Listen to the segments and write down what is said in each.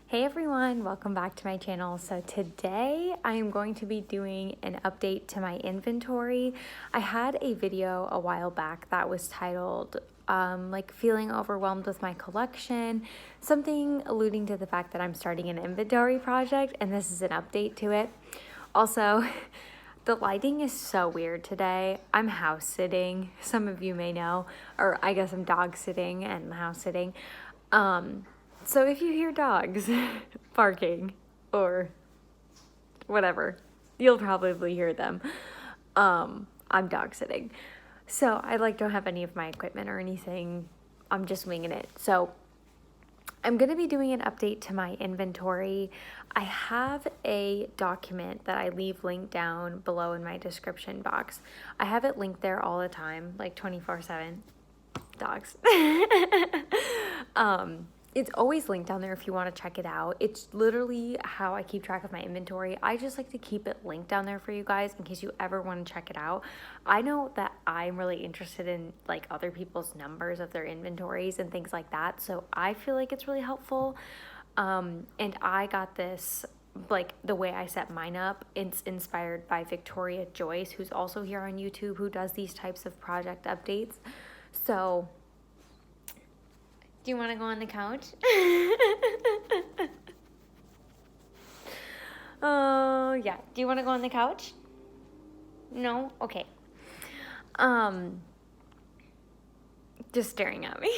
Hey everyone, welcome back to my channel. So today I am going to be doing an update to my inventory. I had a video a while back that was titled feeling overwhelmed with my collection, something alluding to the fact that I'm starting an inventory project, and this is an update to it. Also, the lighting is so weird today. I'm house sitting, some of you may know, or I guess I'm dog sitting and house sitting. So if you hear dogs barking or whatever, you'll probably hear them. I'm dog sitting. So I don't have any of my equipment or anything. I'm just winging it. So I'm going to be doing an update to my inventory. I have a document that I leave linked down below in my description box. I have it linked there all the time, like 24/7. Dogs. It's always linked down there if you want to check it out. It's literally how I keep track of my inventory. I just like to keep it linked down there for you guys in case you ever want to check it out. I know that I'm really interested in other people's numbers of their inventories and things like that, so I feel like it's really helpful. And I got this, the way I set mine up, it's inspired by Victoria Joyce, who's also here on YouTube, who does these types of project updates. So do you want to go on the couch? Oh, yeah. Do you want to go on the couch? No? Okay. Just staring at me.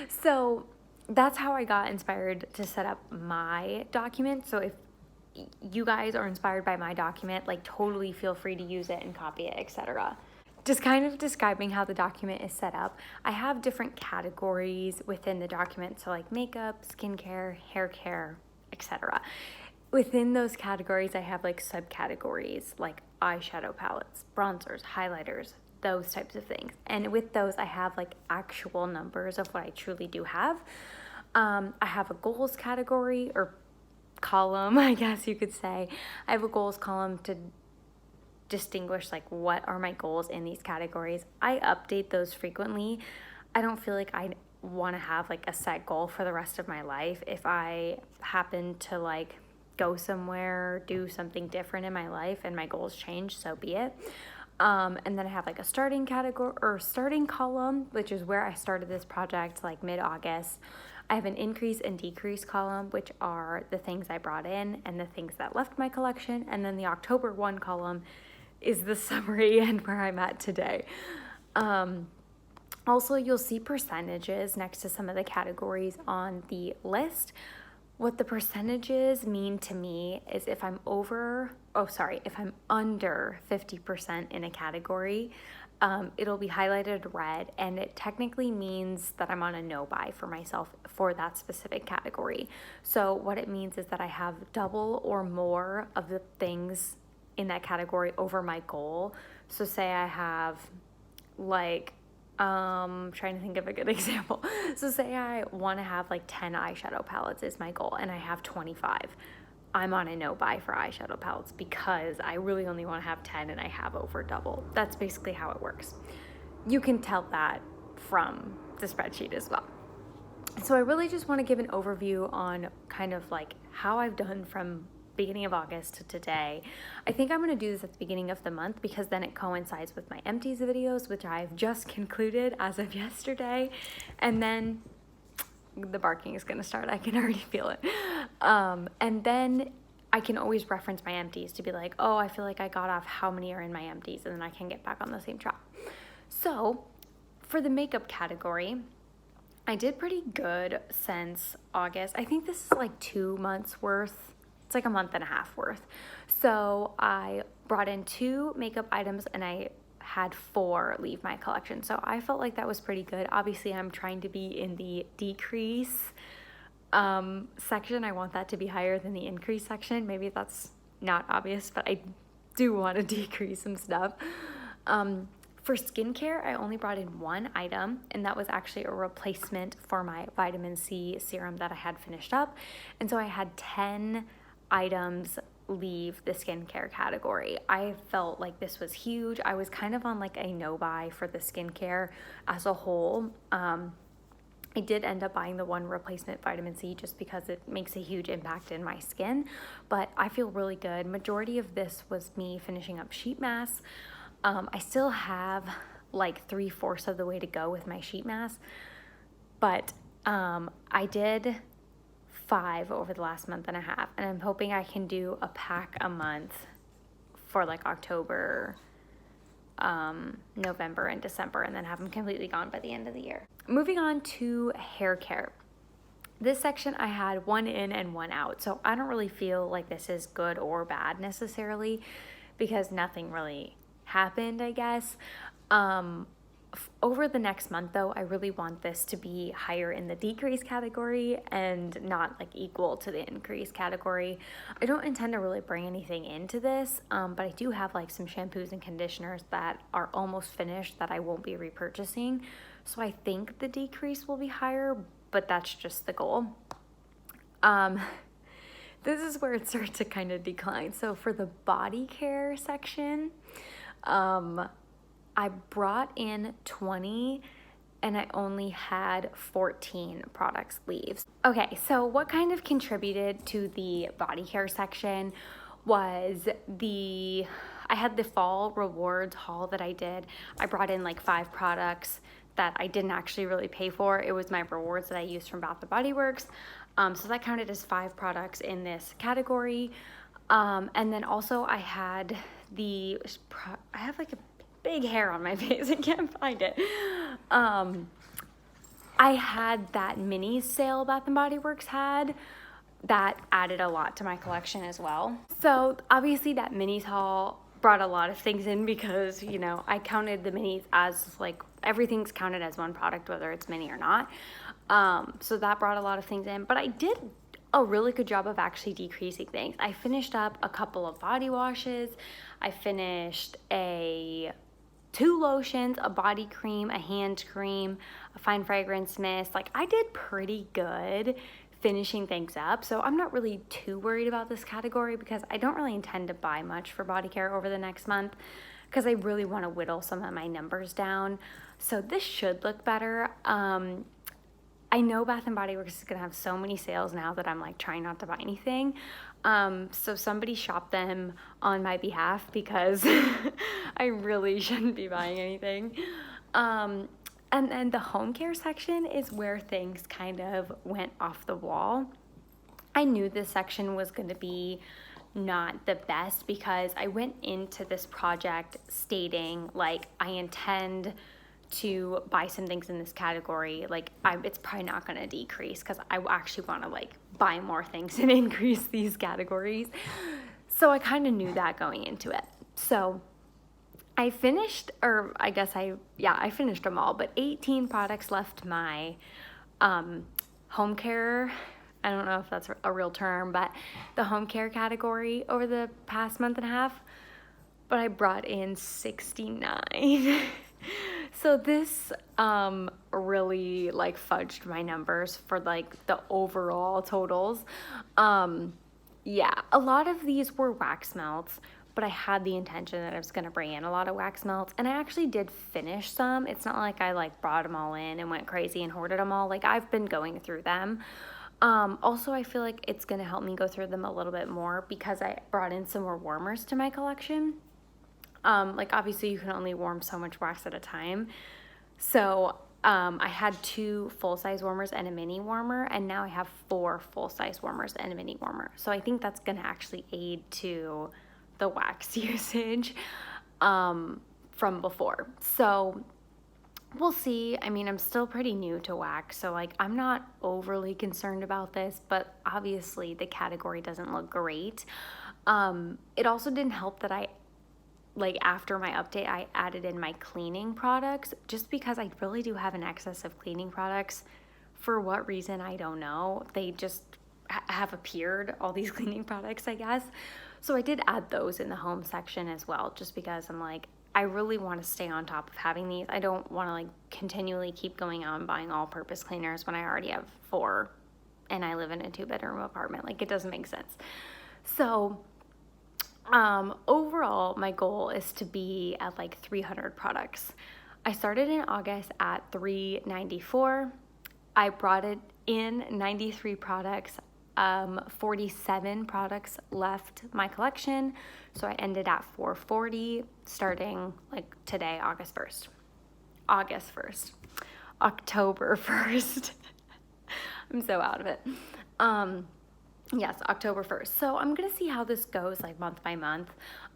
So that's how I got inspired to set up my document. So if you guys are inspired by my document, totally feel free to use it and copy it, etc. Just kind of describing how the document is set up. I have different categories within the document, so makeup, skincare, hair care, etc. Within those categories, I have subcategories like eyeshadow palettes, bronzers, highlighters, those types of things. And with those, I have actual numbers of what I truly do have. I have a goals category or column, I guess you could say. I have a goals column to distinguish what are my goals in these categories. I update those frequently. I don't feel like I want to have a set goal for the rest of my life. If I happen to go somewhere, do something different in my life and my goals change, so be it. And then I have a starting category or starting column, which is where I started this project mid-August. I have an increase and decrease column, which are the things I brought in and the things that left my collection. And then the October 1 column is the summary and where I'm at today. Also, you'll see percentages next to some of the categories on the list. What the percentages mean to me is if I'm under 50% in a category, it'll be highlighted red, and it technically means that I'm on a no buy for myself for that specific category. So what it means is that I have double or more of the things in that category over my goal. So say I have trying to think of a good example. So say I want to have 10 eyeshadow palettes is my goal, and I have 25. I'm on a no buy for eyeshadow palettes because I really only want to have 10 and I have over double. That's basically how it works. You can tell that from the spreadsheet as well. So I really just want to give an overview on kind of how I've done from beginning of August to today. I think I'm going to do this at the beginning of the month because then it coincides with my empties videos, which I've just concluded as of yesterday. And then the barking is going to start. I can already feel it. And then I can always reference my empties to be oh, I feel like I got off how many are in my empties, and then I can get back on the same track. So for the makeup category, I did pretty good since August. I think this is 2 months worth. It's a month and a half worth. So I brought in 2 makeup items and I had 4 leave my collection. So I felt like that was pretty good. Obviously, I'm trying to be in the decrease section. I want that to be higher than the increase section. Maybe that's not obvious, but I do want to decrease some stuff. For skincare, I only brought in 1 item, and that was actually a replacement for my vitamin C serum that I had finished up. And so I had 10 items leave the skincare category. I felt like this was huge. I was kind of on a no buy for the skincare as a whole. I did end up buying the one replacement vitamin C just because it makes a huge impact in my skin, but I feel really good. Majority of this was me finishing up sheet masks. I still have like 3/4 of the way to go with my sheet mask, but I did 5 over the last month and a half, and I'm hoping I can do a pack a month for like October, November, and December, and then have them completely gone by the end of the year. Moving on to hair care. This section I had 1 in and 1 out, so I don't really feel like this is good or bad necessarily because nothing really happened, I guess. Over the next month though, I really want this to be higher in the decrease category and not like equal to the increase category. I don't intend to really bring anything into this, but I do have like some shampoos and conditioners that are almost finished that I won't be repurchasing. So I think the decrease will be higher, but that's just the goal. This is where it starts to kind of decline. So for the body care section, I brought in 20 and I only had 14 products leave. Okay, so what kind of contributed to the body care section was I had the fall rewards haul that I did. I brought in like 5 products that I didn't actually really pay for. It was my rewards that I used from Bath & Body Works. So that counted as 5 products in this category. And then also I have like a big hair on my face. I can't find it. I had that mini sale Bath & Body Works had that added a lot to my collection as well. So obviously that minis haul brought a lot of things in because, you know, I counted the minis as like everything's counted as one product, whether it's mini or not. So that brought a lot of things in, but I did a really good job of actually decreasing things. I finished up a couple of body washes. I finished 2 lotions, a body cream, a hand cream, a fine fragrance mist. Like I did pretty good finishing things up. So I'm not really too worried about this category because I don't really intend to buy much for body care over the next month because I really want to whittle some of my numbers down. So this should look better. I know Bath & Body Works is going to have so many sales now that I'm like trying not to buy anything. So somebody shop them on my behalf because I really shouldn't be buying anything. And then the home care section is where things kind of went off the wall. I knew this section was going to be not the best because I went into this project stating like I intend to buy some things in this category. Like it's probably not going to decrease because I actually want to like buy more things and increase these categories. So I kind of knew that going into it. So I finished, or I guess I finished them all, but 18 products left my home care. I don't know if that's a real term, but the home care category over the past month and a half, but I brought in 69. So this really like fudged my numbers for like the overall totals. Yeah, a lot of these were wax melts, but I had the intention that I was going to bring in a lot of wax melts, and I actually did finish some. It's not like I like brought them all in and went crazy and hoarded them all. Like I've been going through them. Also, I feel like it's going to help me go through them a little bit more because I brought in some more warmers to my collection. Like obviously you can only warm so much wax at a time. So I had 2 full-size warmers and a mini warmer, and now I have 4 full-size warmers and a mini warmer. So I think that's going to actually aid to the wax usage from before. So we'll see. I mean, I'm still pretty new to wax, so like I'm not overly concerned about this, but obviously the category doesn't look great. It also didn't help that after my update, I added in my cleaning products just because I really do have an excess of cleaning products. For what reason, I don't know. They just have appeared, all these cleaning products, I guess. So I did add those in the home section as well, just because I'm like, I really want to stay on top of having these. I don't want to like continually keep going out and buying all-purpose cleaners when I already have 4 and I live in a 2-bedroom apartment. Like it doesn't make sense. So overall, my goal is to be at like 300 products. I started in August at 394. I brought it in 93 products. 47 products left my collection, so I ended at 440 starting like today, October 1st. I'm so out of it. Yes, October 1st. So I'm gonna see how this goes like month by month.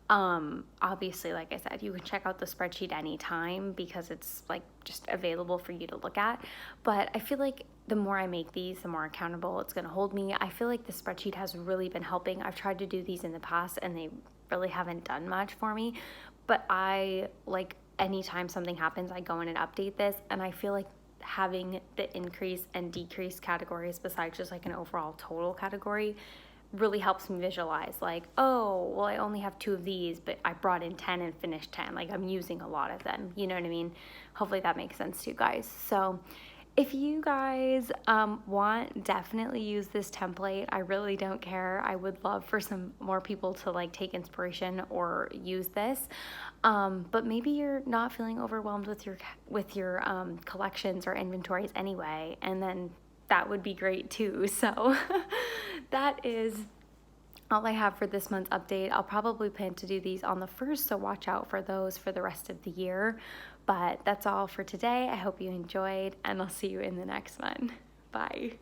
Obviously, like I said, you can check out the spreadsheet anytime because it's like just available for you to look at. But I feel like the more I make these, the more accountable it's gonna hold me. I feel like the spreadsheet has really been helping. I've tried to do these in the past and they really haven't done much for me. But I like anytime something happens, I go in and update this, and I feel like having the increase and decrease categories besides just like an overall total category really helps me visualize like, oh, well, I only have 2 of these, but I brought in 10 and finished 10. Like I'm using a lot of them, you know what I mean? Hopefully that makes sense to you guys. So if you guys want, definitely use this template. I really don't care. I would love for some more people to like take inspiration or use this. But maybe you're not feeling overwhelmed with your collections or inventories anyway, and then that would be great too. So that is all I have for this month's update. I'll probably plan to do these on the 1st, so watch out for those for the rest of the year. But that's all for today. I hope you enjoyed, and I'll see you in the next one. Bye.